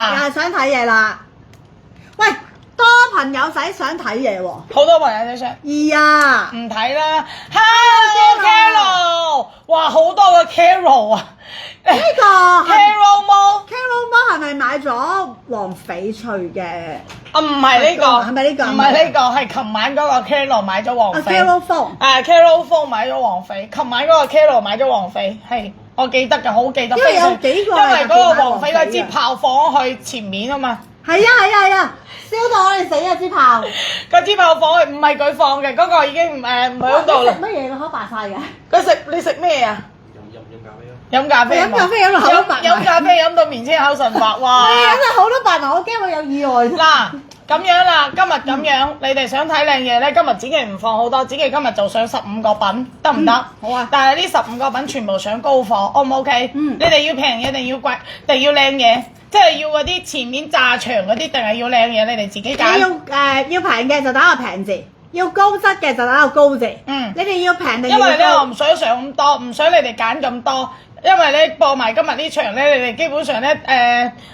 又係想睇嘢啦。喂，多朋友仔想睇嘢喎。好多朋友仔想。啊。唔睇啦。Hello Carol， 哇，好多個 Carol 啊！呢個 Carol Mo Carol Mo 係咪買咗黃翡翠嘅？啊，唔係呢個，係咪呢個？唔係呢個，係琴晚嗰個 Carol 買咗黃翡。Carol Fong。Carol Fong 買咗黃翡。琴晚嗰個 Carol 買咗黃翡，係我記得嘅，好記得。因為有幾個因為嗰個黃翡嗰支炮放去前面啊嘛。係啊，燒到我哋死啊支炮！嗰支炮放去唔係佢放嘅，嗰個已經唔喺度啦。乜嘢個口白晒嘅？你食咩啊？飲咖啡。飲咖啡飲到口都白埋。飲咖啡飲到面青口唇白，哇！係啊，真係好多白埋，我驚會有意外。嗱，咁樣啦，今日咁樣，你哋想睇靚嘢咧，今日子琪唔放好多，子琪今日就上15個品，得唔得？好啊。但係呢15個品全部上高貨，O 唔 OK？你哋要平嘢定要貴，定要靚嘢？即係要嗰啲前面炸牆嗰啲，定係要靚嘢？你哋自己揀。要平嘅就打個平字，要高質嘅就打個高字。你哋要平定要高？因為咧，我唔想上咁多，唔想你哋揀咁多。因為咧播埋今日呢場咧，你哋基本上咧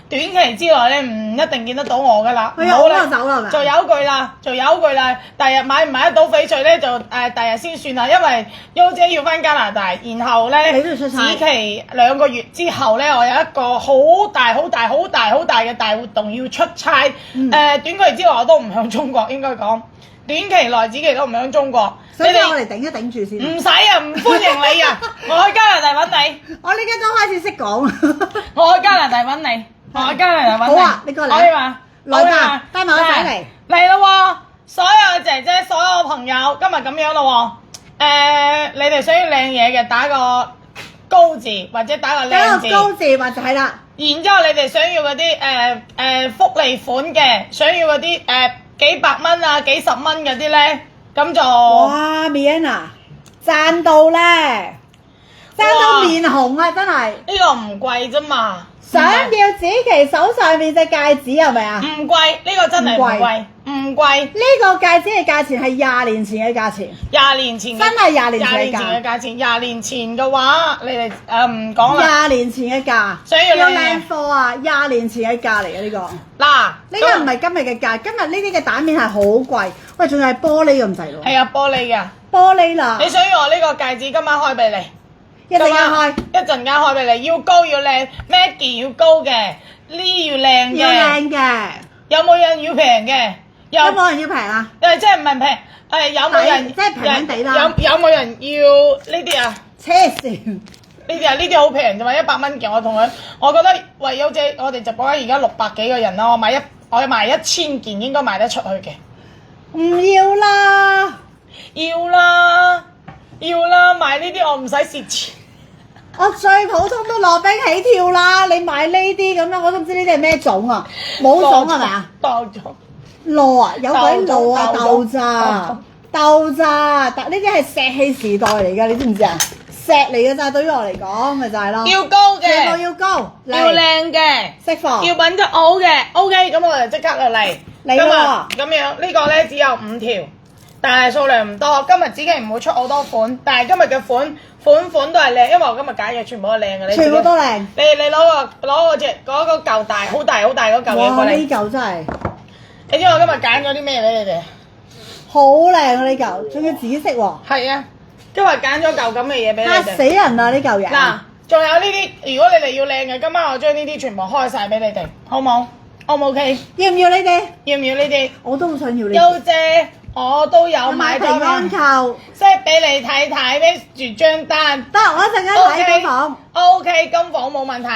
短期之內咧唔一定見得到我噶啦。好啦，走啦，就有一句啦。第日買唔買得到翡翠咧，就第日先算啦。因為優姐要翻加拿大，然後咧子琪2個月之後咧，我有一個好大嘅大活動要出差。短期之內我都唔向中國，應該講短期內子琪都唔向中國。所以我哋頂一頂住先。唔使啊，唔歡迎你啊！我去加拿大揾你。我呢家都開始識講。我去加拿大揾你。我去加拿大揾你。好啊，你過嚟。可以嘛？來吧，帶埋我仔嚟。嚟咯喎！所有姐姐、所有朋友，今日咁樣咯喎。你哋想要靚嘢嘅，打個高字或者打個靚字。打個高字或者係啦。然之後你哋想要嗰啲福利款嘅，想要嗰啲幾百蚊啊、幾十蚊嗰啲咧。咁就哇 Mianna 賺到咧，賺到面紅啊！真係呢個唔貴啫嘛，想要子琪手上面隻戒指係咪啊？唔貴，呢個真係唔貴，唔貴。呢個戒指嘅價錢係20年前嘅價錢，20年前真係20年前嘅價錢。20年前嘅話，你哋唔講啦。20年前嘅價，想要靚貨啊！20年前嘅價嚟嘅呢個。嗱，呢個唔係今日嘅價，今日呢啲嘅蛋面係好貴，喂，仲係玻璃咁滯喎。係啊，玻璃㗎。玻璃啦。你想要我呢個戒指，今晚開俾你。一陣間開。一陣間開俾你，要高要靚 ，Maggie 要高嘅，呢要靚嘅。要靚嘅。有冇人要平嘅？有冇人要平啊？即係唔係平？有冇人？即係平平地啦。有冇人要呢啲啊？黐線！呢啲好平啫嘛，100蚊嘅。我覺得喂，優姐，我哋直播間而家600幾個人啦，我賣1000件應該賣得出去嘅。唔要啦！要啦，買呢啲我唔使蝕錢。我最普通都羅兵起跳啦，你買呢啲咁樣，我都唔知呢啲係咩種啊？冇種係咪啊？當咗。螺啊，有鬼螺啊，豆渣，但呢啲係石器時代嚟㗎，你知唔知啊？石嚟嘅咋，對於我嚟講咪就係咯。要高嘅，要高，要靚嘅，識貨，要品質好嘅。OK，咁我哋即刻就嚟。嚟喎。咁樣呢個咧只有5條，但係數量唔多。今日子琪唔會出好多款，但係今日嘅款都係靚，因為我今日揀嘅全部都靚嘅。全部都靚。你攞嗰個嚿大，好大嗰嚿嘢過嚟。呢嚿真係。你知我今日揀咗啲咩俾你哋？好靚啊！呢嚿，仲要紫色喎。係啊，今日揀咗嚿咁嘅嘢俾你哋。嚇死人啊！呢嚿嘢。嗱，仲有呢啲，如果你哋要靚嘅，今晚我將呢啲全部開晒俾你哋，好冇？O 唔 OK？要唔要呢啲？要唔要呢啲？我都好想要呢啲。優姐，我都有買平安扣，set 俾你睇睇，孭住張單。得，我一陣間睇金房。OK，金房冇問題。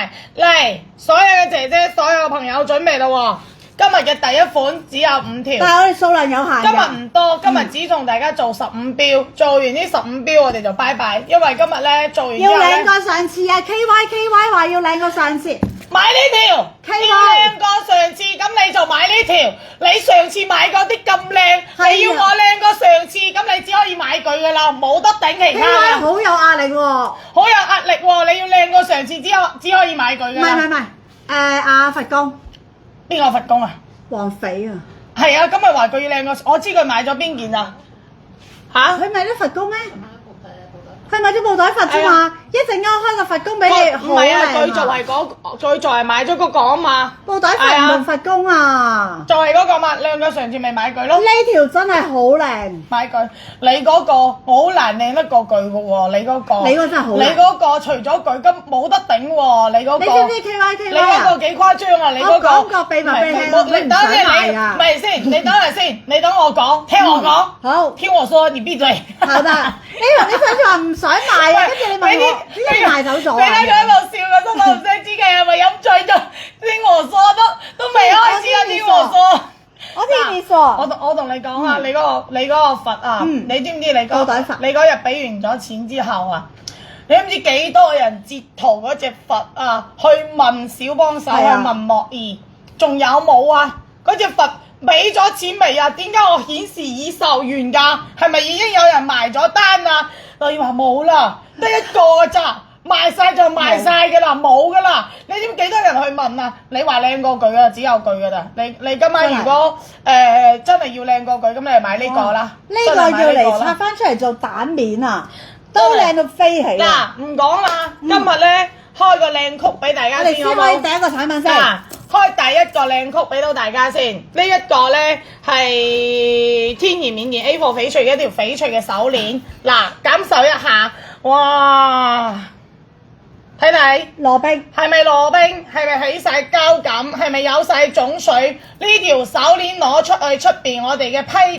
嚟，所有嘅姐姐，所有嘅朋友準備啦喎！今日嘅第一款只有5條，但係我哋數量有限。今日唔多，今日只同大家做15標，做完呢15標我哋就拜拜，因為今日咧做完之後要靚過上次啊！KY 話要靚過上次，買呢條 KY 要靚過上次，咁你就買呢條。你上次買嗰啲咁靚，你要我靚過上次，咁你只可以買佢噶啦，冇得頂其他啦。KY 好有壓力喎，好有壓力喎！你要靚過上次，只可以買佢噶啦。唔係，阿佛公。邊個佛公啊？黃翡啊！係啊，咁咪話佢要靚過，我知佢買咗邊件啊？嚇？佢買咗佛公咩？佢買咗布袋佛啫嘛，一陣間開個佛宮俾你，唔係啊，好靚佢就係佢就係買咗嗰個啊嘛。布袋佛唔同佛宮啊，就係嗰個嘛，亮哥上次咪買佢咯。呢條真係好靚。買佢，你嗰個我好難靚得過佢嘅喎，你嗰個。你嗰個真係好靚。你嗰個除咗佢咁冇得頂喎，你嗰個。你知唔知 KYK 你嗰個幾誇張啊！你嗰個。我講個秘密俾你聽，你唔使賣啊。唔係先，你等下先，你等我講，聽我講。好。聽我說，你閉嘴。好的。你上次話唔想賣啊，跟住你問我點解賣走咗啊？你睇佢喺度笑嘅，真係唔識知嘅，係咪飲醉咗？聽我說都未開始啊！聽我說。我聽你說。我同你講啊，你嗰個佛啊，你知唔知你布袋佛？你嗰日俾完咗錢之後啊，你知唔知幾多人截圖嗰隻佛啊，去問小幫手，去問莫兒，仲有冇啊？嗰隻佛俾咗錢未啊？點解我顯示已售完㗎？係咪已經有人埋咗單啊？你話冇啦，得一個㗎咋？賣晒就賣晒㗎啦，冇㗎啦！你知唔知幾多人去問啊？你話靚過佢啊，只有佢㗎啦。你今晚如果真係要靚過佢，咁你就買呢個啦。呢個要嚟拆翻出嚟做蛋面啊，都靚到飛起。嗱，唔講啦，今日咧開個靚曲俾大家先好冇？我哋先開第一個產品先。開第一個靚曲俾到大家先。呢一個咧係天然綿延 A4 翡翠嘅一條翡翠嘅手鏈。嗱，感受一下，哇！睇睇羅冰係咪羅冰？係咪起晒膠感？係咪有晒種水？呢條手鏈攞出去出邊，我哋嘅批